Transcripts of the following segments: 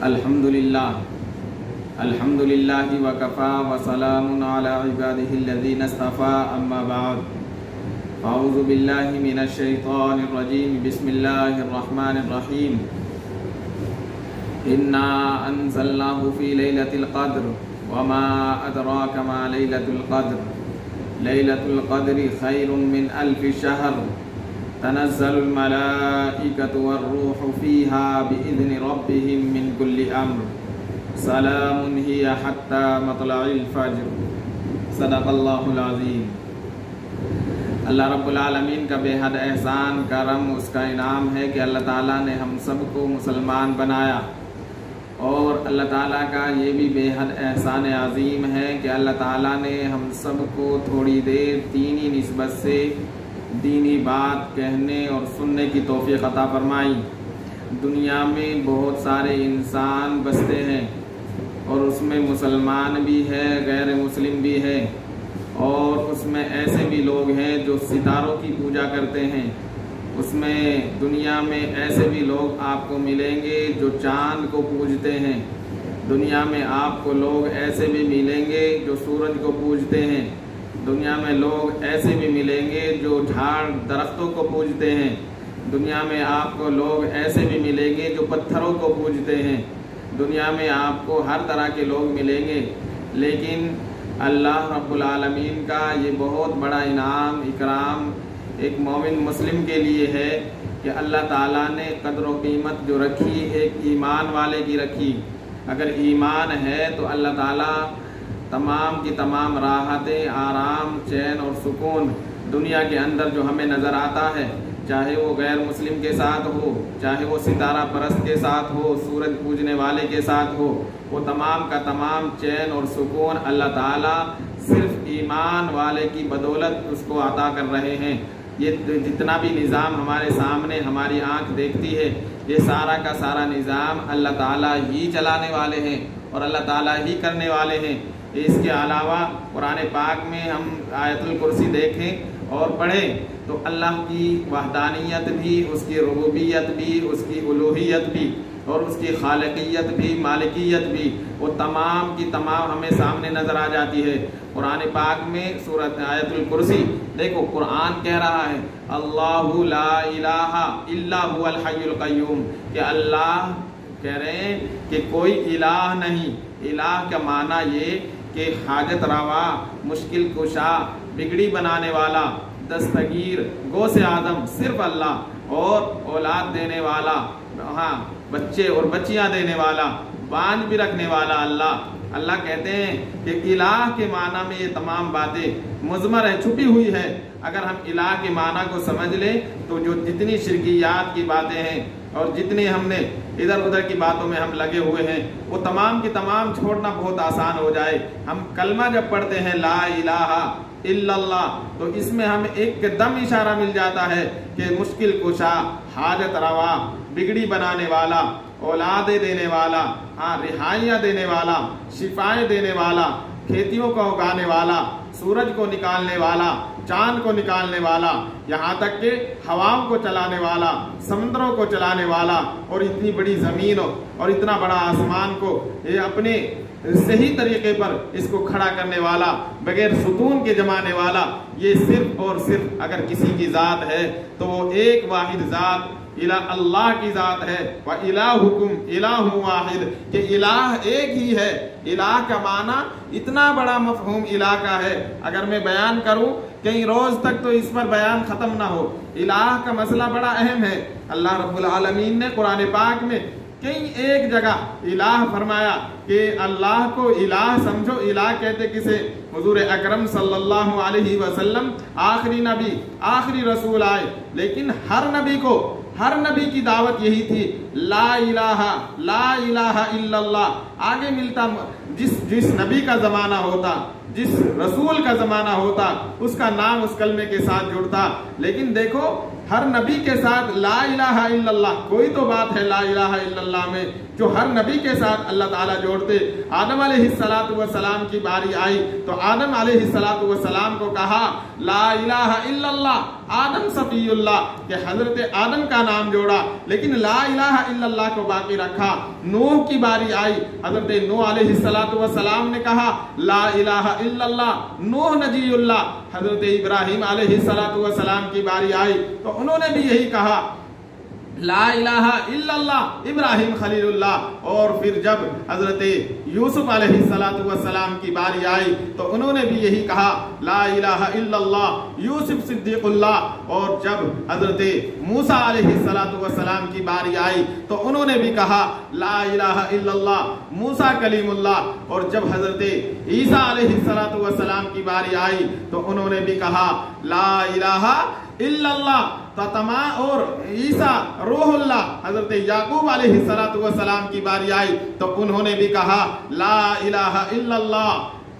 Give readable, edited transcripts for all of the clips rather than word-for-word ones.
الحمدللہ وکفا وسلام علی عبادہ الذین اصطفی اما بعد اعوذ باللہ من الشیطان الرجیم بسم اللہ الرحمن الرحیم انا انزلناہ فی لیلۃ القدر وما ادراک ما لیلۃ القدر لیلۃ القدر خیر من الف شہر تنزل الملائکۃ والروح فیہا بإذن ربہم من کل امر سلام ہی حتی مطلع الفجر صدق اللہ العظیم۔ اللہ رب العالمین کا بے حد احسان کرم اس کا انعام ہے کہ اللہ تعالیٰ نے ہم سب کو مسلمان بنایا، اور اللہ تعالیٰ کا یہ بھی بے حد احسان عظیم ہے کہ اللہ تعالیٰ نے ہم سب کو تھوڑی دیر دینی نسبت سے دینی بات کہنے اور سننے کی توفیق عطا فرمائی۔ دنیا میں بہت سارے انسان بستے ہیں، اور اس میں مسلمان بھی ہے، غیر مسلم بھی ہے، اور اس میں ایسے بھی لوگ ہیں جو ستاروں کی پوجا کرتے ہیں۔ اس میں دنیا میں ایسے بھی لوگ آپ کو ملیں گے جو چاند کو پوجتے ہیں۔ دنیا میں آپ کو لوگ ایسے بھی ملیں گے جو سورج کو پوجتے ہیں۔ دنیا میں لوگ ایسے بھی ملیں گے جو جھاڑ درختوں کو پوجتے ہیں۔ دنیا میں آپ کو لوگ ایسے بھی ملیں گے جو پتھروں کو پوجتے ہیں۔ دنیا میں آپ کو ہر طرح کے لوگ ملیں گے، لیکن اللہ رب العالمین کا یہ بہت بڑا انعام اکرام ایک مومن مسلم کے لیے ہے کہ اللہ تعالیٰ نے قدر و قیمت جو رکھی ایک ایمان والے کی رکھی۔ اگر ایمان ہے تو اللہ تعالیٰ تمام کی تمام راحتیں، آرام، چین اور سکون دنیا کے اندر جو ہمیں نظر آتا ہے، چاہے وہ غیر مسلم کے ساتھ ہو، چاہے وہ ستارہ پرست کے ساتھ ہو، سورج پوجنے والے کے ساتھ ہو، وہ تمام کا تمام چین اور سکون اللہ تعالیٰ صرف ایمان والے کی بدولت اس کو عطا کر رہے ہیں۔ یہ جتنا بھی نظام ہمارے سامنے ہماری آنکھ دیکھتی ہے، یہ سارا کا سارا نظام اللہ تعالیٰ ہی چلانے والے ہیں اور اللہ تعالیٰ ہی کرنے والے ہیں۔ اس کے علاوہ قرآن پاک میں ہم آیت الکرسی دیکھیں اور پڑھیں تو اللہ کی وحدانیت بھی، اس کی ربوبیت بھی، اس کی الوہیت بھی، اور اس کی خالقیت بھی، مالکیت بھی، وہ تمام کی تمام ہمیں سامنے نظر آ جاتی ہے۔ قرآن پاک میں سورۃ آیت الکرسی دیکھو، قرآن کہہ رہا ہے اللہ لا الہ الا هو الحی القیوم، کہ اللہ کہہ رہے ہیں کہ کوئی الہ نہیں۔ الہ کا معنی یہ کہ حاجت روا، مشکل کشا، بگڑی بنانے والا، دستگیر، غوث اعظم صرف اللہ، اور اولاد دینے والا، ہاں بچے اور بچیاں دینے والا، بانجھ بھی رکھنے والا اللہ۔ اللہ کہتے ہیں کہ الہ کے معنی میں یہ تمام باتیں مضمر ہے، چھپی ہوئی ہے۔ اگر ہم الہ کے معنی کو سمجھ لیں تو جو جتنی شرکیات کی باتیں ہیں اور جتنی ہم نے ادھر ادھر کی باتوں میں ہم لگے ہوئے ہیں، وہ تمام کی تمام چھوڑنا بہت آسان ہو جائے۔ ہم کلمہ جب پڑھتے ہیں لا الہ الا اللہ، تو اس میں ہمیں ایک دم اشارہ مل جاتا ہے کہ مشکل کشا، حاجت روا، بگڑی بنانے والا، اولادیں دینے والا، رہائیاں دینے والا، شفائیں دینے والا، کھیتیوں کو اگانے والا، سورج کو نکالنے والا، چاند کو نکالنے والا، یہاں تک کہ ہواؤں کو چلانے والا، سمندروں کو چلانے والا، اور اتنی بڑی زمین اور اتنا بڑا آسمان کو یہ اپنے صحیح طریقے پر اس کو کھڑا کرنے والا، بغیر ستون کے جمانے والا، یہ صرف اور صرف اگر کسی کی ذات ہے تو وہ ایک واحد ذات اللہ کی ذات ہے۔ وَإِلَٰهُكُمْ إِلَٰهٌ وَاحِدٌ، کہ الہ ایک ہی ہے۔ الہ کا معنی اتنا بڑا مفہوم الہ کا ہے، اگر میں بیان کروں کئی روز تک تو اس پر بیان ختم نہ ہو۔ الہ کا مسئلہ بڑا اہم ہے۔ اللہ رب العالمین نے قرآن پاک میں کئی ایک جگہ الہ فرمایا کہ اللہ کو الہ سمجھو۔ الہ کہتے کسے؟ حضور اکرم صلی اللہ علیہ وسلم آخری نبی، آخری رسول آئے، لیکن ہر نبی کی دعوت یہی تھی، لا الہ الا اللہ۔ آگے ملتا جس نبی کا زمانہ ہوتا، جس رسول کا زمانہ ہوتا، اس کا نام اس کلمے کے ساتھ جڑتا۔ لیکن دیکھو ہر نبی کے ساتھ لا الہ الا اللہ، کوئی تو بات ہے لا الہ الا اللہ میں جو ہر نبی کے ساتھ اللہ تعالیٰ جوڑتے۔ آدم علیہ السلام کی باری آئی تو آدم علیہ السلام کو کہا لا الہ الا اللہ، آدم صفی اللہ کہ حضرت آدم کا نام جوڑا لیکن لا الہ الا اللہ کو باقی رکھا۔ نوح کی باری آئی، حضرت نوح علیہ السلام نے کہا لا الہ الا اللہ، نوح نجی اللہ۔ حضرت ابراہیم علیہ السلام کی باری آئی تو انہوں نے بھی یہی کہا لا الہ الا اللہ، ابراہیم خلیل اللہ۔ اور پھر جب حضرت یوسف علیہ السلام کی باری آئی تو انہوں نے بھی یہی کہا لا الہ الا اللہ، یوسف صدیق اللہ۔ اور جب حضرت موسیٰ علیہ السلام کی باری آئی تو انہوں نے بھی کہا لا الہ الا اللہ، موسیٰ کلیم اللہ۔ اور جب حضرت عیسیٰ علیہ السلام کی باری آئی تو انہوں نے بھی کہا لا الہ الا اللہ۔ اور عیسیٰ روح اللہ، حضرت یعقوب علیہ السلام کی باری آئی تو انہوں نے بھی کہا لا الہ الا اللہ،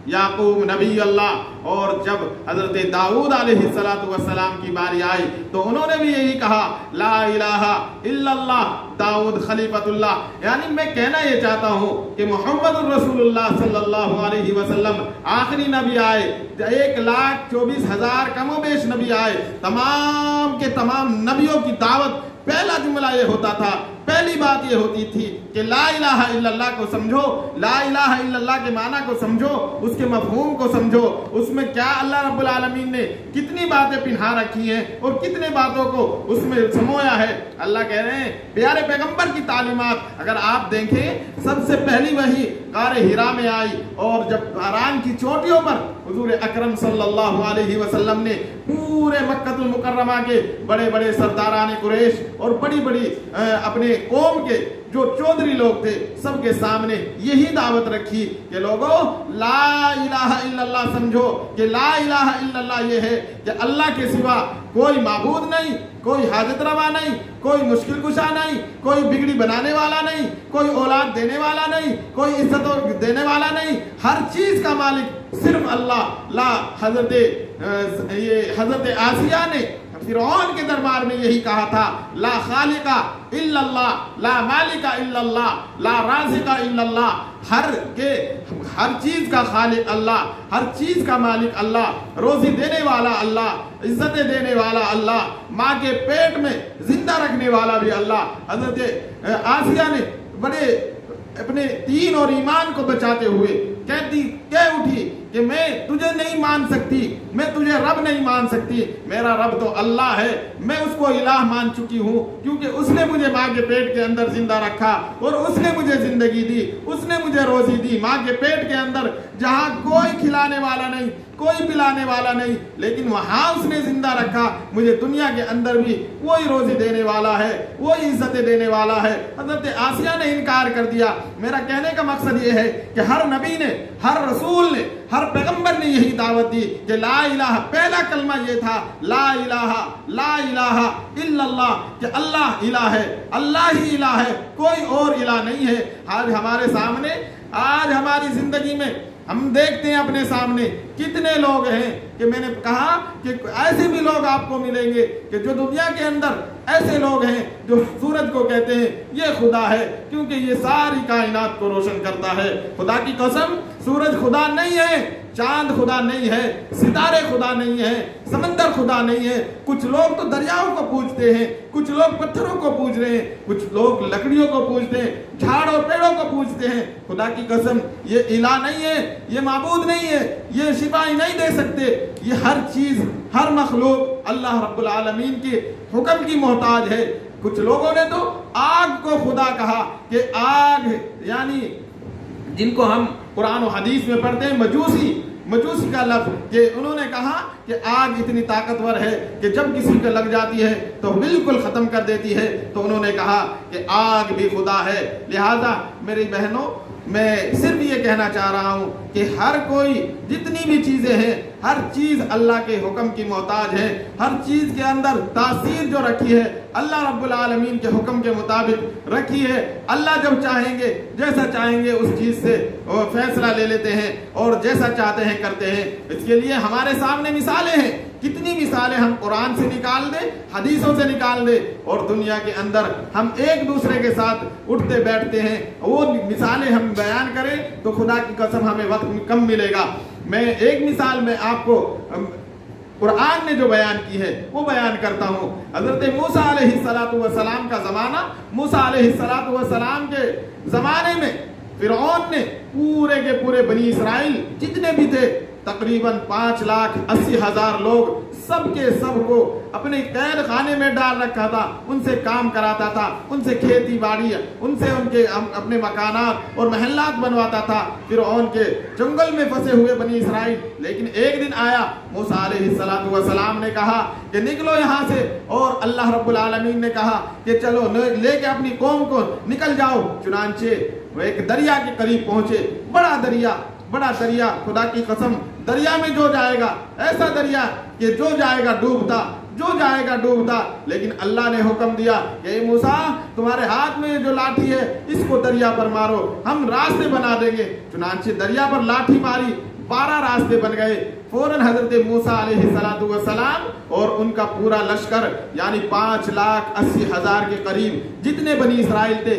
یعقوب نبی اللہ۔ اور جب حضرت داؤد علیہ السلام کی باری آئی تو انہوں نے بھی یہی کہا لا الہ الا اللہ، داؤد خلیفۃ اللہ۔ یعنی میں کہنا یہ چاہتا ہوں کہ محمد الرسول اللہ صلی اللہ علیہ وسلم آخری نبی آئے، 1,24,000 کم و بیش نبی آئے، تمام کے تمام نبیوں کی دعوت پہلا جملہ یہ ہوتا تھا، پہلی بات یہ ہوتی تھی کہ لا الہ الا اللہ کو سمجھو، لا الہ الا اللہ کے معنی کو سمجھو، اس کے مفہوم کو سمجھو، اس میں کیا اللہ رب العالمین نے کتنی باتیں پنہا رکھی ہیں اور کتنے باتوں کو اس میں سمویا ہے۔ اللہ کہہ رہے ہیں پیارے پیغمبر کی تعلیمات اگر آپ دیکھیں، سب سے پہلی وحی غار حرا میں آئی، اور جب پہاڑ کی چوٹیوں پر حضور اکرم صلی اللہ علیہ وسلم نے پورے مکہ المکرمہ کے بڑے بڑے سرداران قریش اور بڑی بڑی اپنے قوم کے جو چودھری لوگ تھے سب کے سامنے یہی دعوت رکھی کہ لوگوں لا الہ الا اللہ سمجھو، کہ لا الہ الا اللہ یہ ہے کہ اللہ کے سوا کوئی معبود نہیں، کوئی حاجت روا نہیں، کوئی مشکل کشا نہیں، کوئی بگڑی بنانے والا نہیں، کوئی اولاد دینے والا نہیں، کوئی عزت دینے والا نہیں، ہر چیز کا مالک صرف اللہ۔ لا حضرت آسیہ نے فرعون کے دربار میں یہی کہا تھا لا خالق الا اللہ، لا مالک الا اللہ، لا رازق الا اللہ، ہر چیز کا خالق اللہ، ہر چیز کا مالک اللہ، روزی دینے والا اللہ، عزتیں دینے والا اللہ، ماں کے پیٹ میں زندہ رکھنے والا بھی اللہ۔ حضرت آسیہ نے بڑے اپنے دین اور ایمان کو بچاتے ہوئے کہہ اٹھی کہ میں تجھے نہیں مان سکتی، میں تجھے رب نہیں مان سکتی، میرا رب تو اللہ ہے، میں اس کو الہ مان چکی ہوں کیونکہ اس نے مجھے ماں کے پیٹ کے اندر زندہ رکھا اور اس نے مجھے زندگی دی، اس نے مجھے روزی دی ماں کے پیٹ کے اندر، جہاں کوئی کھلانے والا نہیں، کوئی پلانے والا نہیں، لیکن وہاں اس نے زندہ رکھا، مجھے دنیا کے اندر بھی وہی روزی دینے والا ہے، وہی عزتیں دینے والا ہے۔ حضرت آسیہ نے انکار کر دیا۔ میرا کہنے کا مقصد یہ ہے کہ ہر نبی نے، ہر رسول نے، ہر پیغمبر نے یہی دعوت دی کہ لا الہ، پہلا کلمہ یہ تھا لا الہ، لا الہ الا اللہ، کہ اللہ الہ ہے، اللہ ہی الہ ہے، کوئی اور الہ نہیں ہے۔ آج ہمارے سامنے، آج ہماری زندگی میں ہم دیکھتے ہیں اپنے سامنے کتنے لوگ ہیں کہ میں نے کہا کہ ایسے بھی لوگ آپ کو ملیں گے کہ جو دنیا کے اندر ایسے لوگ ہیں جو سورج کو کہتے ہیں یہ خدا ہے کیونکہ یہ ساری کائنات کو روشن کرتا ہے۔ خدا کی قسم سورج خدا نہیں ہے، چاند خدا نہیں ہے، ستارے خدا نہیں ہے، سمندر خدا نہیں ہے۔ کچھ لوگ تو دریاؤں کو پوجتے ہیں، کچھ لوگ پتھروں کو پوج رہے ہیں، کچھ لوگ لکڑیوں کو پوجتے ہیں، جھاڑ اور پیڑوں کو پوجتے ہیں۔ خدا کی قسم یہ الہ نہیں ہے، یہ معبود نہیں ہے، یہ شفا نہیں دے سکتے۔ یہ ہر چیز، ہر مخلوق اللہ رب العالمین کے حکم کی محتاج ہے۔ کچھ لوگوں نے تو آگ کو خدا کہا کہ آگ، یعنی جن کو ہم قرآن و حدیث میں پڑھتے ہیں مجوسی کا لفظ، کہ انہوں نے کہا کہ آگ اتنی طاقتور ہے کہ جب کسی کو لگ جاتی ہے تو بالکل ختم کر دیتی ہے، تو انہوں نے کہا کہ آگ بھی خدا ہے۔ لہذا میری بہنوں، میں صرف یہ کہنا چاہ رہا ہوں کہ ہر کوئی جتنی بھی چیزیں ہیں، ہر چیز اللہ کے حکم کی محتاج ہے، ہر چیز کے اندر تاثیر جو رکھی ہے اللہ رب العالمین کے حکم کے مطابق رکھی ہے۔ اللہ جب چاہیں گے، جیسا چاہیں گے اس چیز سے فیصلہ لے لیتے ہیں اور جیسا چاہتے ہیں کرتے ہیں۔ اس کے لیے ہمارے سامنے مثالیں ہیں، کتنی مثالیں ہم قرآن سے نکال دیں، حدیثوں سے نکال دیں، اور دنیا کے اندر ہم ایک دوسرے کے ساتھ اٹھتے بیٹھتے ہیں، وہ مثالیں ہم بیان کریں تو خدا کی قسم ہمیں وقت کم ملے گا۔ میں ایک مثال میں آپ کو قرآن نے جو بیان کی ہے وہ بیان کرتا ہوں۔ حضرت موسیٰ علیہ السلام کا زمانہ، موسیٰ علیہ السلام کے زمانے میں فرعون نے پورے کے پورے بنی اسرائیل جتنے بھی تھے تقریباً 5,80,000 لوگ سب کے سب کو اپنے قید خانے میں ڈال رکھا تھا، ان سے کام کراتا تھا، ان سے کھیتی باڑی، ان سے ان کے اپنے مکانات اور محلات بنواتا تھا فرعون کے جنگل میں پھنسے ہوئے بنی اسرائیل۔ لیکن ایک دن آیا، موسیٰ علیہ السلام نے کہا کہ نکلو یہاں سے، اور اللہ رب العالمین نے کہا کہ چلو لے کے اپنی قوم کو نکل جاؤ۔ چنانچہ وہ ایک دریا کے قریب پہنچے، بڑا دریا، خدا کی قسم دریا میں جو جائے گا ایسا دریا کہ جو جائے گا ڈوبتا، لیکن اللہ نے حکم دیا کہ اے موسیٰ تمہارے ہاتھ میں جو لاٹھی ہے اس کو دریا پر مارو، ہم راستے بنا دیں گے۔ چنانچہ دریا پر لاٹھی ماری، 12 راستے بن گئے۔ فوراً حضرت موسیٰ علیہ السلام اور ان کا پورا لشکر یعنی 5,80,000 کے قریب جتنے بنی اسرائیل تھے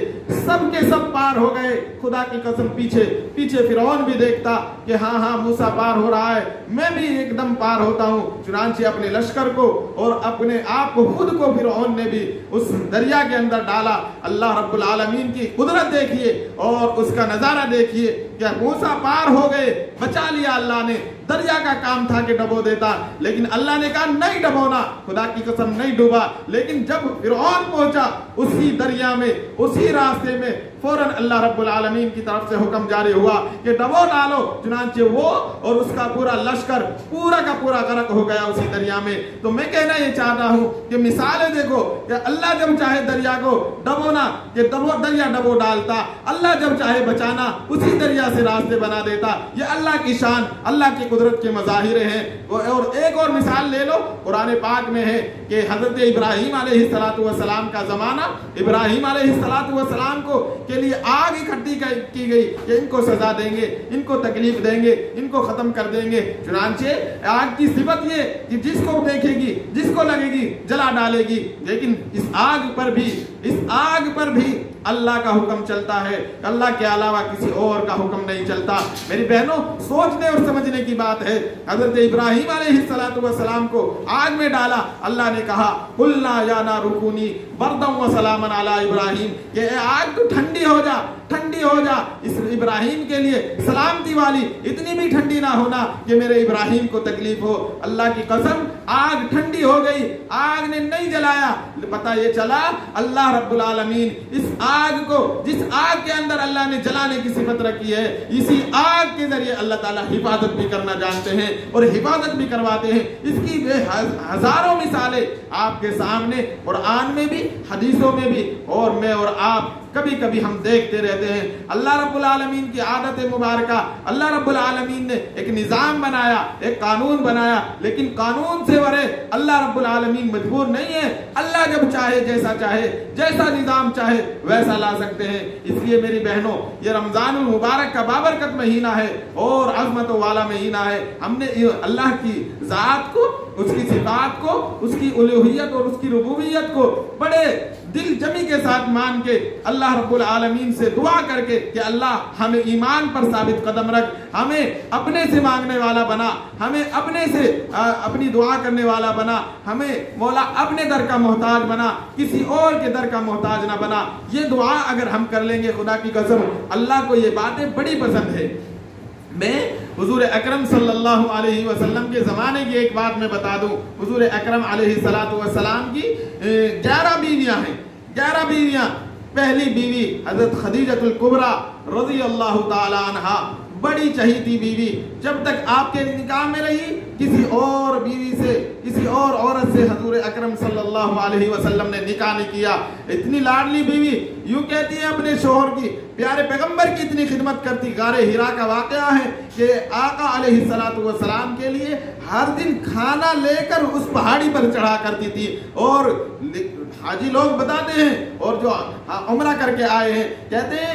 سب کے سب پار ہو گئے۔ خدا کی قسم پیچھے فرعون بھی دیکھتا کہ ہاں موسیٰ پار ہو رہا ہے، میں بھی ایک دم پار ہوتا ہوں۔ چنانچہ اپنے لشکر کو اور اپنے آپ کو خود کو فرعون نے بھی اس دریا کے اندر ڈالا۔ اللہ رب العالمین کی قدرت دیکھیے اور اس کا نظارہ دیکھیے کہ موسیٰ پار ہو گئے، بچا لیا اللہ نے۔ دریا کا کام تھا کہ ڈبو دیتا، لیکن اللہ نے کہا نہیں ڈبونا، خدا کی قسم نہیں ڈوبا۔ لیکن جب فرعون پہنچا اسی دریا میں، اسی راستے میں فوراً اللہ رب العالمین کی طرف سے حکم جاری ہوا کہ ڈبو ڈالو۔ چنانچہ وہ اور اس کا پورا لشکر پورا کا پورا غرق ہو گیا اسی دریا میں۔ تو میں کہنا یہ چاہتا ہوں کہ مثالیں دیکھو کہ اللہ جب چاہے دریا کو ڈبونا کہ دریا ڈبو ڈالتا، اللہ جب چاہے بچانا اسی دریا سے راستے بنا دیتا۔ یہ اللہ کی شان، اللہ کی قدرت کے مظاہر ہیں۔ اور ایک اور مثال لے لو، قرآن پاک میں ہے کہ حضرت ابراہیم علیہ السلام کا زمانہ، ابراہیم علیہ السلام کو کے لیے آگ اکٹھی کی گئی کہ ان کو سزا دیں گے، ان کو تکلیف دیں گے، ان کو ختم کر دیں گے۔ چنانچہ آگ کی صفت یہ کہ جس کو دیکھے گی، جس کو لگے گی جلا ڈالے گی۔ لیکن اس آگ پر بھی اللہ کا حکم چلتا ہے، اللہ کے علاوہ کسی اور کا حکم نہیں چلتا۔ میری بہنوں سوچنے اور سمجھنے کی بات ہے۔ حضرت ابراہیم علیہ السلام کو آگ میں ڈالا، اللہ نے کہا قلنا یا نار کونی بردا وسلاما علی ابراہیم، کہ اے آگ تو ٹھنڈی ہو جا، اس ابراہیم کے لیے سلامتی والی، اتنی بھی ٹھنڈی نہ ہونا کہ میرے ابراہیم کو تکلیف ہو۔ اللہ کی قسم آگ ٹھنڈی ہو گئی، آگ نے نہیں جلایا۔ پتہ یہ چلا اللہ رب العالمین اس آگ کو، جس آگ کے اندر اللہ نے جلانے کی صفت رکھی ہے، اسی آگ کے ذریعے اللہ تعالیٰ حفاظت بھی کرنا جانتے ہیں اور حفاظت بھی کرواتے ہیں۔ اس کی ہزاروں مثالیں آپ کے سامنے قرآن میں بھی، حدیثوں میں بھی، اور میں اور آپ کبھی کبھی ہم دیکھتے رہتے ہیں۔ اللہ رب العالمین کی عادت مبارکہ، اللہ رب العالمین نے ایک نظام بنایا، ایک قانون بنایا، لیکن قانون سے ورے اللہ رب العالمین مجبور نہیں ہے۔ اللہ جب چاہے جیسا نظام چاہے ویسا لا سکتے ہیں۔ اس لیے میری بہنوں یہ رمضان المبارک کا بابرکت مہینہ ہے اور عظمت والا مہینہ ہے۔ ہم نے اللہ کی ذات کو، اس کی صفات کو، اس کی الوہیت اور اس کی ربوبیت کو بڑے دل جمی کے ساتھ مان کے اللہ رب العالمین سے دعا کر کے کہ اللہ ہمیں ایمان پر ثابت قدم رکھ، ہمیں اپنے سے مانگنے والا بنا، ہمیں اپنے سے اپنی دعا کرنے والا بنا، ہمیں مولا اپنے در کا محتاج بنا، کسی اور کے در کا محتاج نہ بنا۔ یہ دعا اگر ہم کر لیں گے خدا کی قسم اللہ کو یہ باتیں بڑی پسند ہے۔ میں حضور اکرم صلی اللہ علیہ وسلم کے زمانے کی ایک بات میں بتا دوں۔ حضور اکرم علیہ السلام کی 11 بیویاں ہیں، 11 بیویاں۔ پہلی بیوی حضرت خدیجہ الکبریٰ رضی اللہ تعالی عنہا، بڑی چہیتی بیوی، جب تک آپ کے نکاح میں رہی کسی اور بیوی سے، کسی اور عورت سے حضور اکرم صلی اللہ علیہ وسلم نے نکاح نہیں کیا۔ اتنی لاڈلی بیوی، یوں کہتی ہے اپنے شوہر کی، پیارے پیغمبر کی اتنی خدمت کرتی۔ غار حرا کا واقعہ ہے کہ آقا علیہ السلام کے لیے ہر دن کھانا لے کر اس پہاڑی پر چڑھا کرتی تھی۔ اور حاجی لوگ بتاتے ہیں اور جو عمرہ کر کے آئے ہیں کہتے ہیں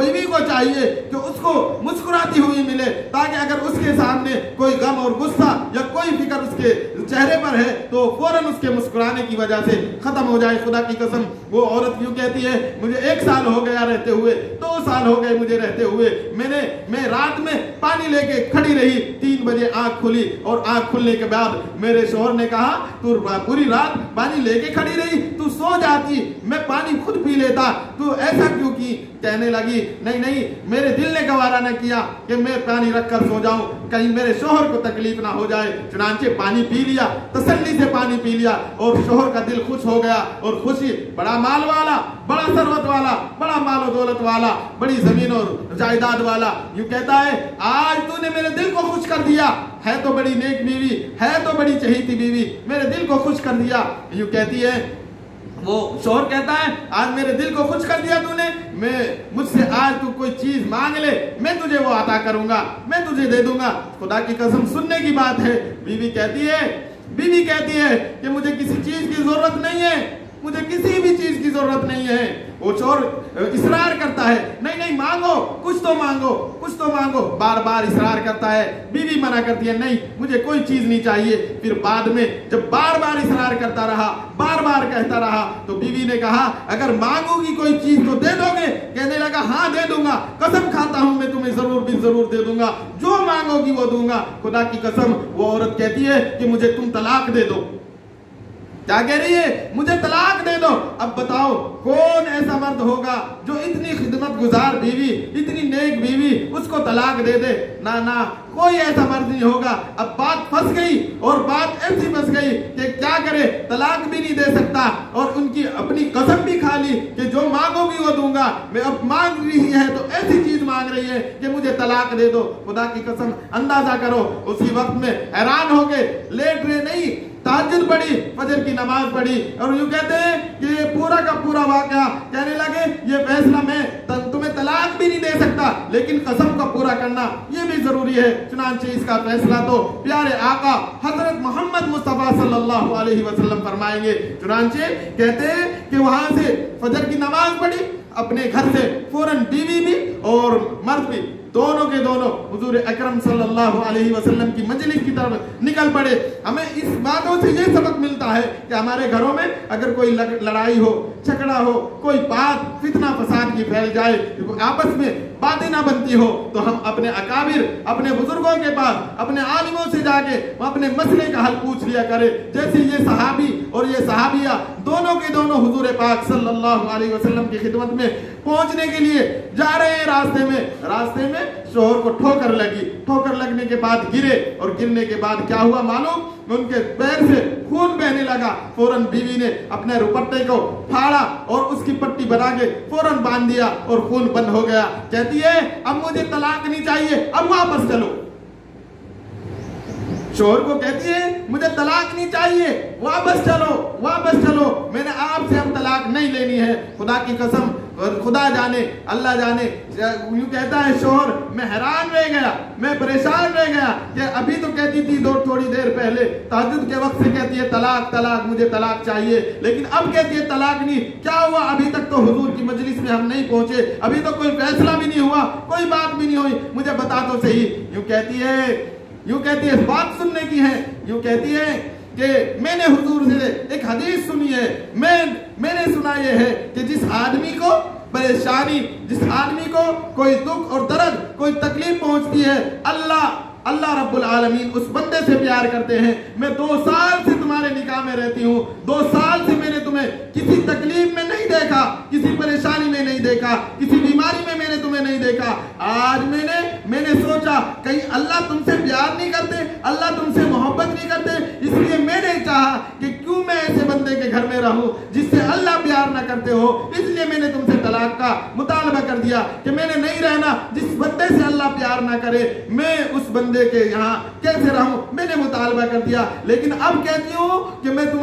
بیوی کو چاہیے کہ اس کو مسکراتی ہوئی ملے، تاکہ اگر اس کے سامنے کوئی غم اور غصہ یا کوئی فکر اس کے چہرے پر ہے تو فوراً اس کے مسکرانے کی وجہ سے ختم ہو جائے۔ خدا کی قسم وہ عورت یوں کہتی ہے مجھے 1 سال ہو گیا رہتے ہوئے، 2 سال ہو گئے مجھے رہتے ہوئے، میں رات میں پانی لے کے کھڑی رہی، 3 بجے آنکھ کھلی اور آنکھ کھلنے کے بعد میرے شوہر نے کہا تو پوری رات پانی لے کے کھڑی رہی، تو سو جاتی، میں پانی خود پی لیتا، تو ایسا کیوں کی؟ کہنے لگی نہیں میرے دل نے گوارا نہ کیا کہ میں پانی رکھ کر سو جاؤں، کہیں میرے شوہر کو تکلیف نہ ہو جائے۔ چنانچہ پانی پی لیا، تسلی سے پانی پی لیا، اور شوہر کا دل خوش ہو گیا، اور خوشی، بڑا مال والا، بڑا ثروت والا، بڑا مال و دولت والا، بڑی زمین اور جائیداد والا، یوں کہتا ہے آج تو نے میرے دل کو خوش کر دیا، ہے تو بڑی نیک بیوی، ہے تو بڑی چہیتی بیوی، میرے دل کو خوش کر دیا۔ یوں کہتی ہے، وہ شوہر کہتا ہے آج میرے دل کو خوش کر دیا تو نے، مجھ سے آج تو کوئی چیز مانگ لے، میں تجھے وہ عطا کروں گا، میں تجھے دے دوں گا۔ خدا کی قسم سننے کی بات ہے، بیوی کہتی ہے کہ مجھے کسی چیز کی ضرورت نہیں ہے، مجھے کسی بھی چیز کی ضرورت نہیں ہے۔ وہ شوہر اصرار کرتا ہے نہیں مانگو، کچھ تو مانگو، بار بار اصرار کرتا ہے، بیوی منع کرتی ہے نہیں مجھے کوئی چیز نہیں چاہیے۔ پھر بعد میں جب بار بار اصرار کرتا رہا، بار بار کہتا رہا، تو بیوی نے کہا اگر مانگو گی کوئی چیز تو دے دو گے؟ کہنے لگا ہاں دے دوں گا، قسم کھاتا ہوں میں تمہیں ضرور دے دوں گا، جو مانگو گی وہ دوں گا۔ خدا کی قسم وہ عورت کہتی ہے کہ مجھے تم طلاق دے دو۔ کیا کہہ رہی ہے؟ مجھے طلاق دے دو۔ اب بتاؤ کون ایسا مرد ہوگا جو اتنی خدمت گزار بیوی، اتنی نیک بیوی، اس کو طلاق دے دے؟ نہ کوئی ایسا مرد نہیں ہوگا۔ اب بات پھنس گئی، اور بات ایسی پھنس گئی کہ کیا کرے، طلاق بھی نہیں دے سکتا، اور ان کی اپنی قسم بھی کھا لی کہ جو مانگو گی وہ دوں گا۔ میں اب مانگ رہی ہے تو ایسی چیز مانگ رہی ہے کہ مجھے طلاق دے دو۔ خدا کی قسم اندازہ کرو، اسی وقت میں حیران ہو گئے، لیٹ رہے نہیں، تہجد پڑھی، فجر کی نماز پڑھی، اور یوں کہتے ہیں کہ یہ پورا کا پورا واقعہ، کہنے لگے یہ فیصلہ میں تمہیں طلاق بھی نہیں دے سکتا، لیکن قسم کو پورا کرنا یہ بھی ضروری ہے۔ چنانچہ اس کا فیصلہ تو پیارے آقا حضرت محمد مصطفیٰ صلی اللہ علیہ وسلم فرمائیں گے۔ چنانچہ کہتے ہیں کہ وہاں سے فجر کی نماز پڑھی، اپنے گھر سے فوراً بیوی بھی اور مرد بھی دونوں کے دونوں حضور اکرم صلی اللہ علیہ وسلم کی مجلس کی طرف نکل پڑے۔ ہمیں اس باتوں سے یہ سبق ملتا ہے کہ ہمارے گھروں میں اگر کوئی لڑائی ہو، جھگڑا ہو، کوئی بات فتنہ فساد کی پھیل جائے، آپس میں باتیں نہ بنتی ہو، تو ہم اپنے اکابر، اپنے بزرگوں کے پاس، اپنے عالموں سے جا کے اپنے مسئلے کا حل پوچھ لیا کرے۔ جیسے یہ صحابی اور یہ صحابیہ دونوں کے دونوں حضور پاک صلی اللہ علیہ وسلم کی خدمت میں پہنچنے کے لیے جا رہے ہیں، راستے میں شوہر کو ٹھوکر لگنے کے بعد گرے، اور گرنے کے بعد کیا ہوا معلوم؟ ان کے پیر سے خون بہنے لگا۔ فوراً بیوی نے اپنے روپٹے کو پھاڑا اور اس کی پٹی بنا کے فوراً باندھ دیا، اور خون بند ہو گیا۔ کہتی ہے اب مجھے طلاق نہیں چاہیے، اب واپس چلو۔ شوہر کو کہتی ہے مجھے طلاق نہیں چاہیے، واپس چلو، میں نے آپ سے اب طلاق نہیں لینی ہے۔ خدا کی قسم، خدا جانے، اللہ جانے، یوں کہتا ہے شوہر، میں حیران رہ گیا، میں پریشان رہ گیا کہ ابھی تو کہتی تھی تھوڑی دیر پہلے تہجد کے وقت سے کہتی ہے طلاق، مجھے طلاق چاہیے، لیکن اب کہتی ہے طلاق نہیں۔ کیا ہوا؟ ابھی تک تو حضور کی مجلس میں ہم نہیں پہنچے، ابھی تو کوئی فیصلہ بھی نہیں ہوا، کوئی بات بھی نہیں ہوئی، مجھے بتا تو صحیح۔ یوں کہتی ہے بات سننے کی ہے، یوں کہتی ہے کہ میں نے حضور سے ایک حدیث سنی ہے، میں نے سنا یہ ہے کہ جس آدمی کو پریشانی، جس آدمی کو کوئی دکھ اور درد، کوئی تکلیف پہنچتی ہے، اللہ رب العالمین اس بندے سے پیار کرتے ہیں۔ میں 2 سال سے تمہارے نکاح میں رہتی ہوں، 2 سال سے میں نے تمہیں کسی تکلیف میں نہیں دیکھا، کسی پریشانی میں نہیں دیکھا، کسی بیماری میں نے تمہیں نہیں دیکھا۔ آج میں نے سوچا کہیں اللہ تم سے پیار نہیں کرتے، اللہ تم سے محبت نہیں کرتے، اس لیے میں نے چاہا کہ کیوں میں ایسے بندے کے گھر میں رہوں جس سے اللہ پیار نہ کرتے ہو، اس لیے میں نے تم سے طلاق کا مطالبہ کر دیا کہ میں نے نہیں رہنا جس بندے سے اللہ پیار نہ کرے، میں اس بندے کے یہاں کیسے رہوں، میں نے مطالبہ کر دیا۔ لیکن اب کہتی ہوں کہ میں تم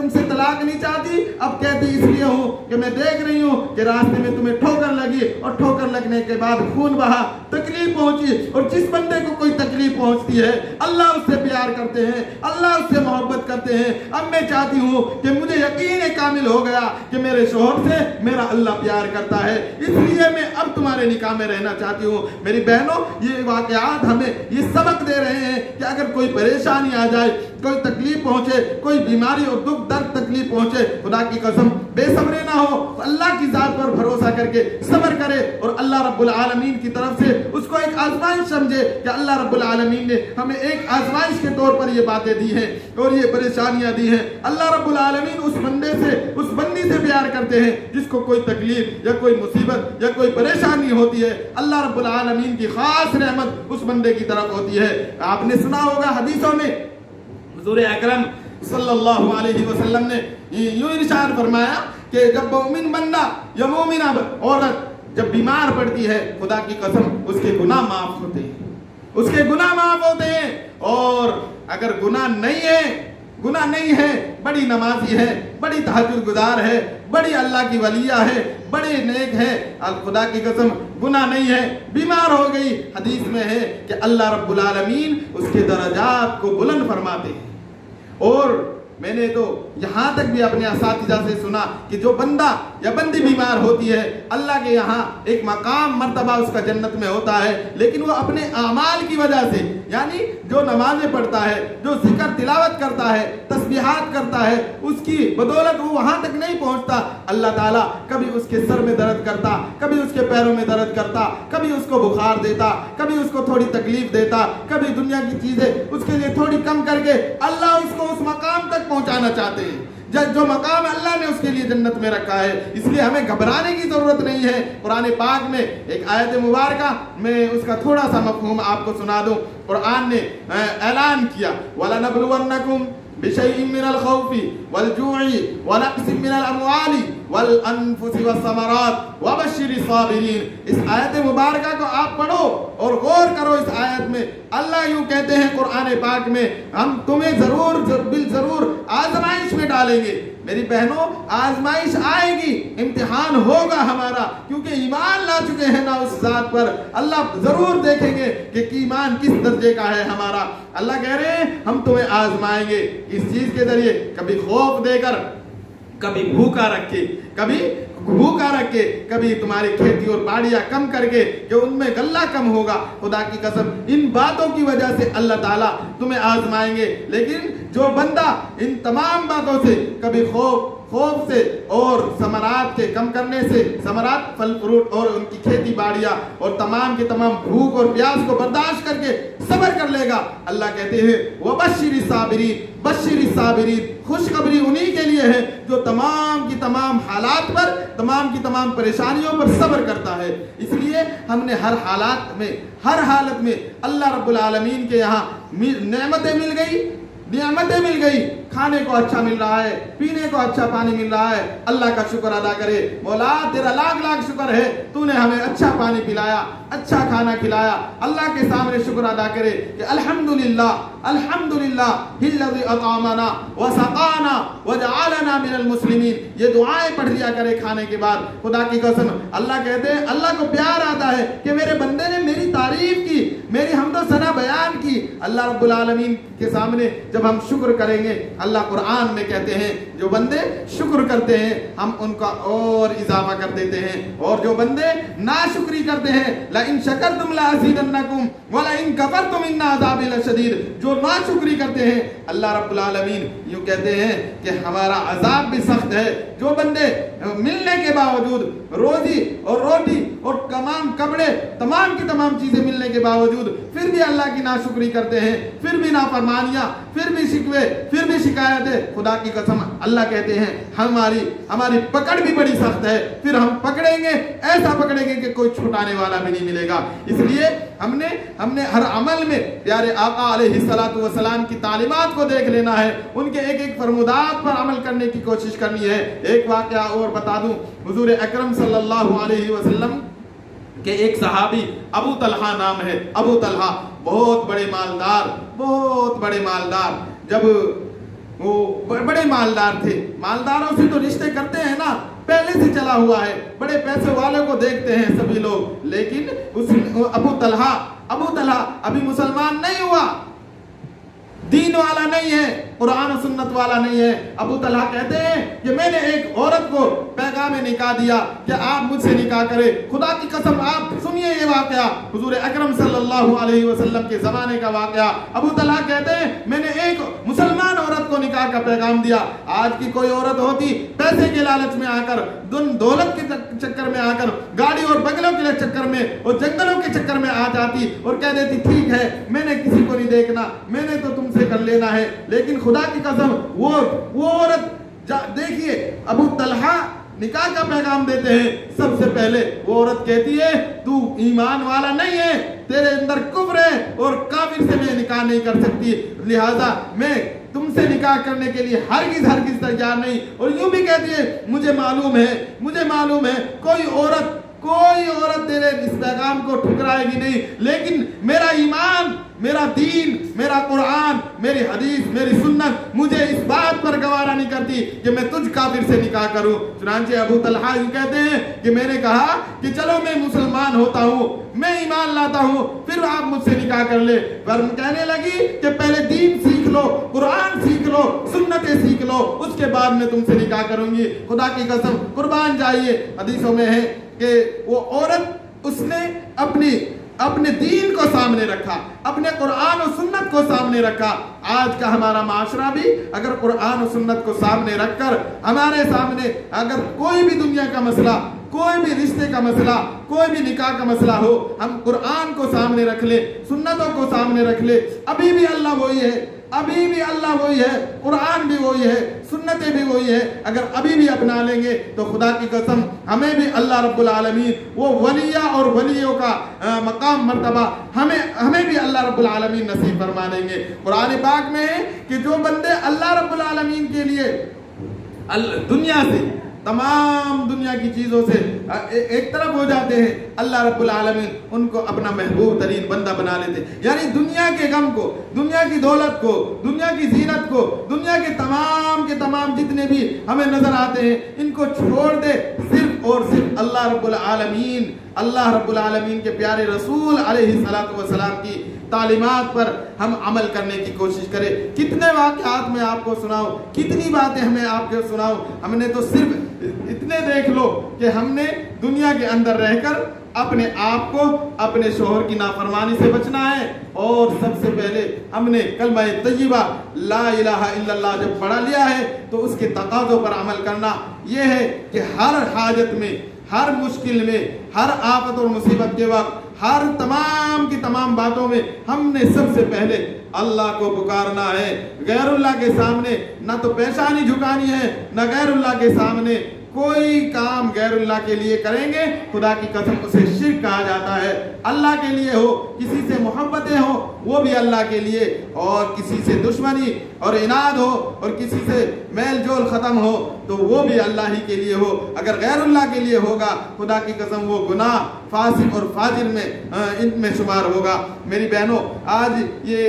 سے طلاق نہیں چاہتی، اب کہتی اس لیے ہوں کہ میں دیکھ رہی ہوں کہ راستے میں تمہیں ٹھوکر لگی، اور ٹھوکر لگنے کے بعد خون بہا، تکلیف پہنچی، اور جس بندے کو کوئی تکلیف پہنچتی ہے اللہ اس سے پیار کرتے ہیں، اللہ اس سے محبت کرتے ہیں۔ اب میں چاہتی ہوں کہ مجھے یقین کامل ہو گیا کہ میرے شوہر سے میرا اللہ پیار کرتا ہے، اس لیے میں اب تمہارے نکاح میں رہنا چاہتی ہوں۔ میری بہنوں، یہ واقعات ہمیں یہ سبق دے رہے ہیں کہ اگر کوئی پریشانی آ جائے، کوئی تکلیف پہنچے، کوئی بیماری اور دکھ درد تکلیف پہنچے، خدا کی قسم بے صبرے نہ ہو، اللہ کی ذات پر بھروسہ کر کے صبر کرے اور اللہ رب العالمین کی طرف سے اس کو ایک آزمائش سمجھے کہ اللہ رب العالمین نے ہمیں ایک آزمائش کے طور پر یہ باتیں دی ہیں اور یہ پریشانیاں دی ہیں۔ اللہ رب العالمین اس بندے سے، اس بندی سے پیار کرتے ہیں جس کو کوئی تکلیف یا کوئی مصیبت یا کوئی پریشانی ہوتی ہے، اللہ رب العالمین کی خاص رحمت اس بندے کی طرف ہوتی ہے۔ آپ نے سنا ہوگا حدیثوں میں حضور اکرم صلی اللہ علیہ وسلم نے یوں ارشاد فرمایا کہ جب مومن بندہ یا مومنہ عورت جب بیمار پڑتی ہے، خدا کی قسم اس کے گناہ معاف ہوتے ہیں، اس کے گناہ معاف ہوتے ہیں، اور اگر گناہ نہیں ہے، بڑی نمازی ہے، بڑی تہجد گزار ہے، بڑی اللہ کی ولیہ ہے، بڑے نیک ہے، خدا کی قسم گناہ نہیں ہے، بیمار ہو گئی، حدیث میں ہے کہ اللہ رب العالمین اس کے درجات کو بلند فرماتے ہیں۔ اور میں نے تو یہاں تک بھی اپنے اساتذہ سے سنا کہ جو بندہ یا بندی بیمار ہوتی ہے، اللہ کے یہاں ایک مقام مرتبہ اس کا جنت میں ہوتا ہے، لیکن وہ اپنے اعمال کی وجہ سے، یعنی جو نمازیں پڑھتا ہے، جو ذکر تلاوت کرتا ہے، تسبیحات کرتا ہے، اس کی بدولت وہ وہاں تک نہیں پہنچتا۔ اللہ تعالیٰ کبھی اس کے سر میں درد کرتا، کبھی اس کے پیروں میں درد کرتا، کبھی اس کو بخار دیتا، کبھی اس کو تھوڑی تکلیف دیتا، کبھی دنیا کی چیزیں اس کے لیے تھوڑی کم کر کے اللہ اس کو اس مقام تک پہنچانا چاہتے ہیں جو مقام اللہ نے اس کے لیے جنت میں رکھا ہے۔ اس لیے ہمیں گھبرانے کی ضرورت نہیں ہے۔ قرآن پاک میں ایک آیت مبارکہ، میں اس کا تھوڑا سا مفہوم آپ کو سنا دوں۔ قرآن نے اعلان کیا وَلَنَبْلُوَنَّكُمْ بِشَيْءٍ مِّنَ الْخَوْفِ وَالْجُوعِ وَنَقْصٍ مِّنَ الْأَمْوَالِ وَالْأَنفُسِ وَالثَّمَرَاتِ وَبَشِّرِ الصَّابِرِينَ۔ اس آیت مبارکہ کو آپ پڑھو اور غور کرو۔ اس آیت میں اللہ یوں کہتے ہیں قرآن پاک میں، ہم تمہیں ضرور آزمائش میں ڈالیں گے۔ میری بہنوں، آزمائش آئے گی، امتحان ہوگا ہمارا، کیونکہ ایمان لا چکے ہیں نا اس ذات پر۔ اللہ ضرور دیکھیں گے کہ ایمان کس درجے کا ہے ہمارا۔ اللہ کہہ رہے ہیں ہم تمہیں آزمائیں گے، اس چیز کے ذریعے کبھی خوف دے کر، کبھی بھوکا رکھ کے، کبھی تمہاری کھیتی اور باڑیاں کم کر کے کہ ان میں غلہ کم ہوگا۔ خدا کی قسم ان باتوں کی وجہ سے اللہ تعالیٰ تمہیں آزمائیں گے۔ لیکن جو بندہ ان تمام باتوں سے، کبھی خوف سے اور ثمرات کے کم کرنے سے، ثمرات پھل فروٹ اور ان کی کھیتی باڑیاں اور تمام کے تمام بھوک اور پیاس کو برداشت کر کے صبر کر لے گا، اللہ کہتے ہیں وَبَشِّرِ الصَّابِرِينَ، بشر الصابرین، خوشخبری انہی کے لیے ہے جو تمام کی تمام حالات پر، تمام کی تمام پریشانیوں پر صبر کرتا ہے۔ اس لیے ہم نے ہر حالت میں اللہ رب العالمین کے یہاں نعمتیں مل گئی، کھانے کو اچھا مل رہا ہے، پینے کو اچھا پانی مل رہا ہے، اللہ کا شکر ادا کرے۔ مولا تیرا لاکھ شکر ہے، تو نے ہمیں اچھا پانی پلایا، اچھا کھانا کھلایا۔ اللہ کے سامنے شکر ادا کرے کہ الحمدللہ الذی اطعمنا وسقانا وجعلنا من المسلمین۔ یہ دعائیں پڑھ لیا کرے کھانے کے بعد۔ خدا کی قسم اللہ کہتے ہیں، اللہ کو پیار آتا ہے کہ میرے بندے نے میری تعریف کی، میری حمد و ثنا بیان کی۔ اللہ رب العالمین کے سامنے جب ہم شکر کریں گے، اللہ قرآن میں کہتے ہیں جو بندے شکر کرتے ہیں ہم ان کا اور اضافہ کر دیتے ہیں، اور جو بندے ناشکری کرتے ہیں لَإِن شَكَرْتُمْ لَأَزِيدَنَّكُمْ وَلَإِن كَفَرْتُمْ إِنَّ عَذَابِي لَشَدِيدٌ۔ جو ناشکری کرتے ہیں اللہ رب العالمین یوں کہتے ہیں کہ ہمارا عذاب بھی سخت ہے۔ جو بندے ملنے کے باوجود روزی اور روٹی اور تمام کپڑے، تمام کی تمام چیزیں ملنے کے باوجود پھر بھی اللہ کی ناشکری کرتے ہیں، پھر بھی نافرمانیاں، پھر بھی شکوے، پھر بھی شکایتیں، خدا کی قسم اللہ کہتے ہیں ہماری پکڑ بھی بڑی سخت ہے، پھر ہم پکڑیں گے، ایسا پکڑیں گے کہ کوئی چھٹانے والا بھی نہیں ملے گا۔ اس لیے ہم نے ہر عمل میں پیارے آقا علیہ الصلوۃ والسلام کی تعلیمات کو دیکھ لینا ہے، ان کے ایک ایک فرمودات پر عمل کرنے کی کوشش کرنی ہے۔ ایک واقعہ اور بتا دوں، حضور اکرم صلی اللہ علیہ وسلم کہ ایک صحابی ابو طلحہ نام ہے، ابو طلحہ بہت بڑے مالدار، جب وہ بڑے مالدار تھے، مالداروں سے تو رشتے کرتے ہیں نا، پہلے سے چلا ہوا ہے، بڑے پیسے والوں کو دیکھتے ہیں سبھی لوگ، لیکن ابو طلحہ ابھی مسلمان نہیں ہوا، دین والا نہیں ہے، قرآن و سنت والا نہیں ہے۔ ابو طلحہ کہتے ہیں کہ میں نے ایک عورت کو پیغام نکاح دیا کہ آپ مجھ سے نکاح کرے، خدا کی قسم آپ سنیے یہ واقعہ، حضور اکرم صلی اللہ علیہ وسلم کے زمانے کا واقعہ۔ ابو طلحہ کہتے ہیں میں نے ایک مسلمان عورت کو نکاح کا پیغام دیا۔ آج کی کوئی عورت ہوتی پیسے کے لالچ میں آ کر، دولت کے چکر میں آ کر، گاڑی اور بنگلوں کے چکر میں اور جنگلوں کے چکر میں آ جاتی اور کہہ دیتی ٹھیک ہے میں نے کسی کو نہیں دیکھنا، میں نے تو تم سے کر لینا ہے۔ لیکن خدا کی قسم وہ عورت دیکھیے، ابو طلحہ نکاح کا پیغام دیتے ہیں، سب سے پہلے وہ عورت کہتی ہے تو ایمان والا نہیں ہے، تیرے اندر کفر ہے اور کافر سے میں نکاح نہیں کر سکتی، لہذا میں تم سے نکاح کرنے کے لیے ہرگز تیار نہیں۔ اور یوں بھی کہتی ہے مجھے معلوم ہے کوئی عورت تیرے اس پیغام کو ٹھکرائے گی نہیں، لیکن میرا ایمان، میرا دین، میرا قرآن، میری حدیث، میری سنت مجھے اس بات پر گوارا نہیں کرتی کہ میں تجھ کافر سے نکاح کروں۔ چنانچہ ابو طلحہ کہتے ہیں کہ میں نے کہا کہ چلو میں مسلمان ہوتا ہوں، میں ایمان لاتا ہوں، پھر آپ مجھ سے نکاح کر لے۔ پر کہنے لگی کہ پہلے دین سیکھ لو، قرآن سیکھ لو، سنتیں سیکھ لو، اس کے بعد میں تم سے نکاح کروں گی۔ خدا کی قسم قربان جائیے، حدیثوں میں ہے کہ وہ عورت اس نے اپنے دین کو سامنے رکھا، اپنے قرآن و سنت کو سامنے رکھا۔ آج کا ہمارا معاشرہ بھی اگر قرآن و سنت کو سامنے رکھ کر ہمارے سامنے اگر کوئی بھی دنیا کا مسئلہ، کوئی بھی رشتے کا مسئلہ، کوئی بھی نکاح کا مسئلہ ہو، ہم قرآن کو سامنے رکھ لیں، سنتوں کو سامنے رکھ لیں، ابھی بھی اللہ وہی ہے، قرآن بھی وہی ہے، سنتیں بھی وہی ہے، اگر ابھی بھی اپنا لیں گے تو خدا کی قسم ہمیں بھی اللہ رب العالمین وہ ولیہ اور ولیوں کا مقام مرتبہ ہمیں بھی اللہ رب العالمین نصیب فرما دیں گے۔ قرآن پاک میں ہے کہ جو بندے اللہ رب العالمین کے لیے دنیا سے، تمام دنیا کی چیزوں سے ایک طرف ہو جاتے ہیں، اللہ رب العالمین ان کو اپنا محبوب ترین بندہ بنا لیتے ہیں۔ یعنی دنیا کے غم کو، دنیا کی دولت کو، دنیا کی زینت کو، دنیا کے تمام جتنے بھی ہمیں نظر آتے ہیں، ان کو چھوڑ دے، صرف اور صرف اللہ رب العالمین کے پیارے رسول علیہ السلام کی تعلیمات پر ہم عمل کرنے کی کوشش کریں۔ کتنے واقعات میں آپ کو سناؤں، کتنی باتیں ہمیں آپ کو سناؤں، ہم نے تو صرف اتنے دیکھ لو کہ ہم نے دنیا کے اندر رہ کر اپنے آپ کو اپنے شوہر کی نافرمانی سے بچنا ہے، اور سب سے پہلے ہم نے کلمہ طیبہ لا الہ الا اللہ جب پڑھا لیا ہے تو اس کے تقاضوں پر عمل کرنا یہ ہے کہ ہر حاجت میں، ہر مشکل میں، ہر آفت اور مصیبت کے وقت، ہر تمام کی تمام باتوں میں ہم نے سب سے پہلے اللہ کو پکارنا ہے۔ غیر اللہ کے سامنے نہ تو پیشانی جھکانی ہے، نہ غیر اللہ کے سامنے کوئی کام غیر اللہ کے لیے کریں گے، خدا کی قسم اسے شرک کہا جاتا ہے۔ اللہ کے لیے ہو، کسی سے محبتیں ہو وہ بھی اللہ کے لیے، اور کسی سے دشمنی اور عناد ہو اور کسی سے میل جول ختم ہو تو وہ بھی اللہ ہی کے لیے ہو۔ اگر غیر اللہ کے لیے ہوگا خدا کی قسم وہ گناہ، فاسق اور فاجر میں ان میں شمار ہوگا۔ میری بہنوں، آج یہ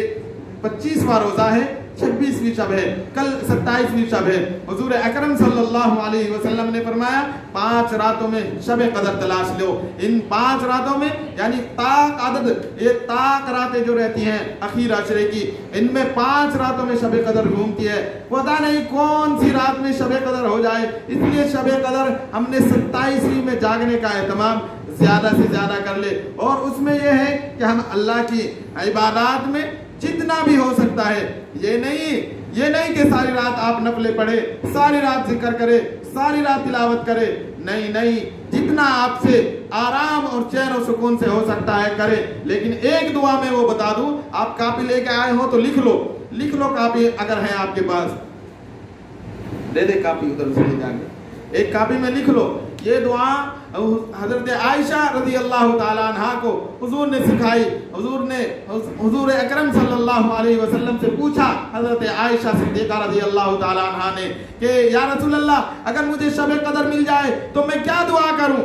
25واں روزہ ہے، 26ویں شب ہے، کل 27ویں شب ہے۔ حضور اکرم صلی اللہ علیہ وسلم نے فرمایا 5 راتوں میں شب قدر تلاش لو۔ ان 5 راتوں میں یعنی طاق عدد، یہ طاق راتیں جو رہتی ہیں اخیر عشرے کی، ان میں 5 راتوں میں شب قدر گھومتی ہے، پتہ نہیں کون سی رات میں شب قدر ہو جائے۔ اس لیے شب قدر ہم نے 27ویں میں جاگنے کا اہتمام زیادہ سے زیادہ کر لے، اور اس میں یہ ہے کہ ہم اللہ کی عبادات میں جتنا بھی ہو سکتا ہے، یہ نہیں کہ ساری رات آپ نفلیں پڑھے، ساری رات ذکر کرے، ساری رات تلاوت کرے، نہیں، جتنا آپ سے آرام اور چین و سکون سے ہو سکتا ہے کرے۔ لیکن ایک دعا میں وہ بتا دوں، آپ کاپی لے کے آئے ہو تو لکھ لو کاپی، اگر ہے آپ کے پاس دے دے کاپی، ادھر سے لے جا کے ایک کاپی میں لکھ لو۔ یہ دعا حضرت عائشہ رضی اللہ تعالیٰ عنہ کو حضور نے سکھائی۔ حضور اکرم صلی اللہ علیہ وسلم سے پوچھا حضرت عائشہ صدیقہ رضی اللہ تعالیٰ عنہ نے کہ یا رسول اللہ، اگر مجھے شب قدر مل جائے تو میں کیا دعا کروں؟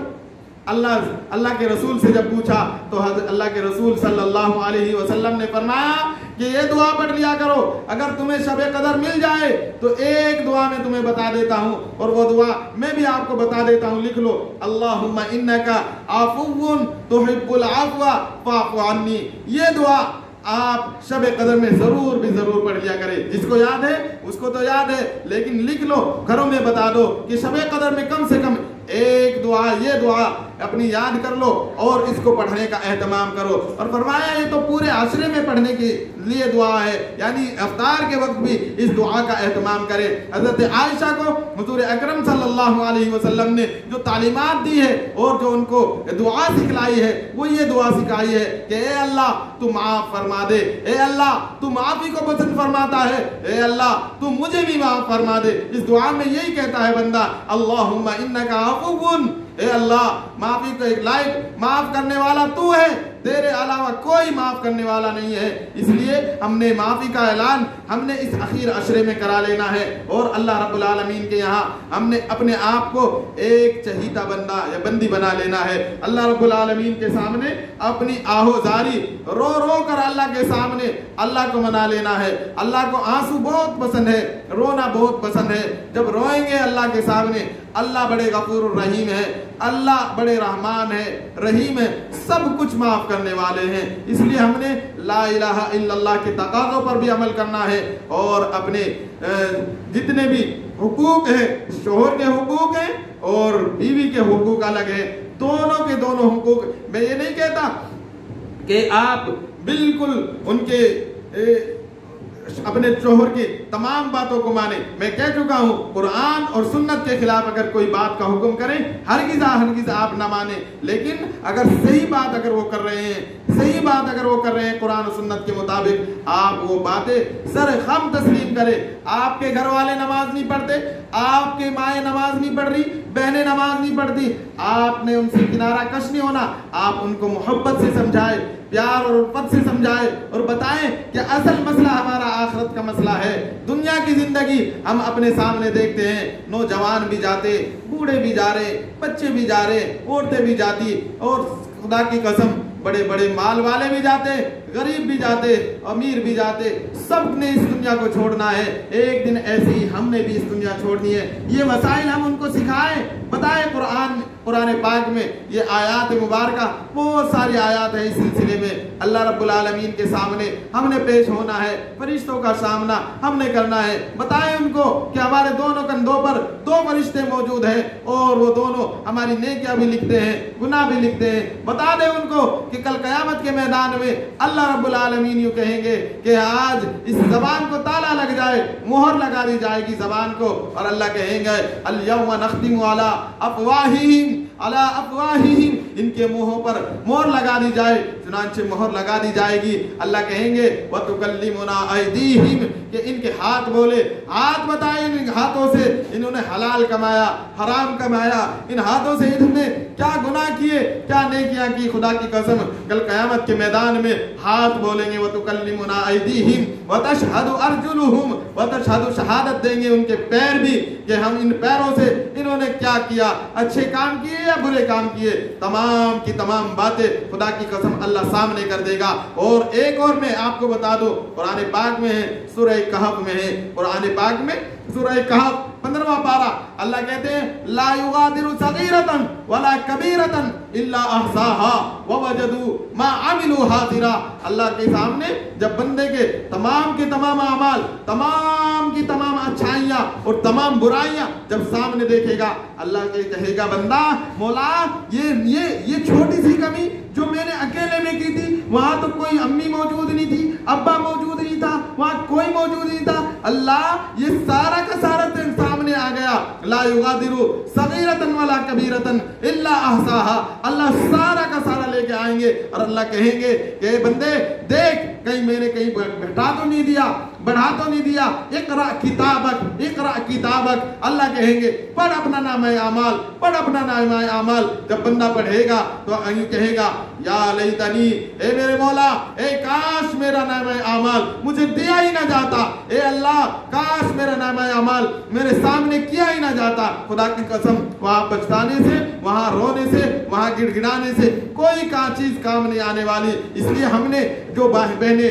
اللہ کے رسول سے جب پوچھا تو اللہ کے رسول صلی اللہ علیہ وسلم نے فرمایا کہ یہ دعا پڑھ لیا کرو، اگر تمہیں شب قدر مل جائے تو ایک دعا میں تمہیں بتا دیتا ہوں، اور وہ دعا میں بھی آپ کو بتا دیتا ہوں، لکھ لو، اللہم انکا عفو تحب العفو فاعف عنی۔ یہ دعا آپ شب قدر میں ضرور بھی ضرور پڑھ لیا کریں. جس کو یاد ہے اس کو تو یاد ہے, لیکن لکھ لو, گھروں میں بتا دو کہ شب قدر میں کم سے کم ایک دعا, یہ دعا اپنی یاد کر لو اور اس کو پڑھنے کا اہتمام کرو. اور فرمایا یہ تو پورے عشرے میں پڑھنے کے لیے دعا ہے, یعنی افطار کے وقت بھی اس دعا کا اہتمام کرے. حضرت عائشہ کو حضور اکرم صلی اللہ علیہ وسلم نے جو تعلیمات دی ہے اور جو ان کو دعا سکھلائی ہے, وہ یہ دعا سکھائی ہے کہ اے اللہ تو معاف فرما دے, اے اللہ تو معافی کو پسند فرماتا ہے, اے اللہ تو مجھے بھی معاف فرما دے. اس دعا میں یہی کہتا ہے بندہ, اللہم انکا عفو, اے اللہ معافی کو ایک لائق, معاف کرنے والا تو ہے, تیرے علاوہ کوئی معاف کرنے والا نہیں ہے. اس لیے ہم نے معافی کا اعلان ہم نے اس اخیر عشرے میں کرا لینا ہے, اور اللہ رب العالمین کے یہاں ہم نے اپنے آپ کو ایک چہیتا بندہ یا بندی بنا لینا ہے. اللہ رب العالمین کے سامنے اپنی آہو زاری رو رو کر اللہ کے سامنے اللہ کو منا لینا ہے. اللہ کو آنسو بہت پسند ہے, رونا بہت پسند ہے. جب روئیں گے اللہ کے سامنے, اللہ بڑے غفور الرحیم ہے, اللہ بڑے رحمان ہے, رحیم ہے, سب کچھ معاف کرنے والے ہیں. اس لیے ہم نے لا الہ الا اللہ کے تقاضوں پر بھی عمل کرنا ہے, اور اپنے جتنے بھی حقوق ہیں, شوہر کے حقوق ہیں اور بیوی کے حقوق الگ ہیں, دونوں کے دونوں حقوق. میں یہ نہیں کہتا کہ آپ بالکل ان کے اپنے شوہر کی تمام باتوں کو مانیں. میں کہہ چکا ہوں, قرآن اور سنت کے خلاف اگر کوئی بات کا حکم کریں ہرگز آپ نہ مانیں, لیکن اگر صحیح بات اگر وہ کر رہے ہیں, صحیح بات اگر وہ کر رہے ہیں قرآن و سنت کے مطابق, آپ وہ باتیں سر خم تسلیم کریں. آپ کے گھر والے نماز نہیں پڑھتے, آپ کے مائیں نماز نہیں پڑھ رہی, بہنیں نماز نہیں پڑھتی, آپ نے ان سے کنارہ کش نہیں ہونا. آپ ان کو محبت سے سمجھائے, پیار اور الفت سے سمجھائے, اور بتائیں کہ اصل مسئلہ ہمارا آخرت کا مسئلہ ہے. دنیا کی زندگی ہم اپنے سامنے دیکھتے ہیں, نوجوان بھی جاتے, بوڑھے بھی جا رہے, بچے بھی جا رہے, عورتیں بھی جاتی, اور خدا کی قسم بڑے بڑے مال والے بھی جاتے, غریب بھی جاتے, امیر بھی جاتے, سب نے اس دنیا کو چھوڑنا ہے. ایک دن ایسے ہی ہم نے بھی اس دنیا چھوڑنی ہے. یہ مسائل ہم ان کو سکھائیں, بتائیں. قرآن پاک میں یہ آیات مبارکہ, بہت ساری آیات ہیں اس سلسلے میں. اللہ رب العالمین کے سامنے ہم نے پیش ہونا ہے, فرشتوں کا سامنا ہم نے کرنا ہے. بتائیں ان کو کہ ہمارے دونوں کندھوں پر دو فرشتے موجود ہیں, اور وہ دونوں ہماری نیکیاں بھی لکھتے ہیں, گناہ بھی لکھتے ہیں. بتا دیں ان کو کہ کل قیامت کے میدان میں اللہ رب العالمین یوں کہیں گے کہ آج اس زبان کو تالا لگ جائے, مہر لگا دی جائے گی زبان کو, اور اللہ کہیں گے الیوم نختم علی افواہہم ان کے منہوں پر مہر لگا دی جائے. چنانچہ مہر لگا دی جائے گی. اللہ کہیں گے وَتُكَلِّمُنَا أَيْدِيهِمْ کہ ان کے ہاتھ بولے, ہاتھ بتائیں ان ہاتھوں سے انہوں نے حلال کمایا, حرام کمایا, ان ہاتھوں سے انہوں نے کیا گناہ کیے, کیا نیکیاں کی. خدا کی قسم کل قیامت کے میدان میں ہاتھ بولیں گے وَتُكَلِّمُنَا أَيْدِيهِمْ وَتَشْهَدُ أَرْجُلُهُمْ وَتَشْهَدُ شہادت دیں گے ان کے پیر بھی کہ ہم ان پیروں سے انہوں نے کیا کیا, اچھے کام کیے یا برے کام کیے. تمام کی تمام باتیں خدا کی قسم اللہ سامنے کر دے گا. اور ایک اور میں آپ کو بتا دو, قرآن پاک میں ہے, سورہ کہف میں ہے. قرآن پاک میں سورہ کہف 15واں پارہ اللہ کہتے ہیں لا یغادر صغیرۃ ولا کبیرۃ الا احصاها ووجدوا ما عملوا حاضرا. اللہ کے سامنے جب بندے کے تمام اعمال, تمام کی تمام اچھائیاں اور تمام برائیاں جب سامنے دیکھے گا, اللہ کے کہے گا بندہ مولا یہ چھوٹی سی کمی جو میں نے اکیلے میں کی تھی, وہاں تو کوئی امی موجود نہیں تھی, ابا موجود نہیں تھا, وہاں کوئی موجود نہیں تھا, اللہ یہ سارا کا سارا سامنے آ گیا. لا یغادر صغیرۃ ولا کبیرۃ الا احصاها. اللہ سارا کا سارا لے کے آئیں گے, اور اللہ کہیں گے کہ بندے دیکھ کہیں میں نے کہیں گھٹا تو نہیں دیا, بڑھا تو نہیں دیا. اقرا کتابک, اقرا کتابک. اللہ کہیں گے پڑھ اپنا نامہ اعمال, پڑھ اپنا نامہ اعمال. جب بندہ پڑھے گا تو کہے گا یا لیتنی, اے میرے مولا, اے کاش میرا نامہ اعمال مجھے دیا ہی نہ جاتا, اے اللہ کاش میرا نامہ اعمال میرے سامنے کیا ہی نہ جاتا. خدا کی قسم وہاں پچھتانے سے, وہاں رونے سے, وہاں گڑ گڑانے سے کوئی چیز کام نہیں آنے والی. اس لیے ہم نے جو بہنیں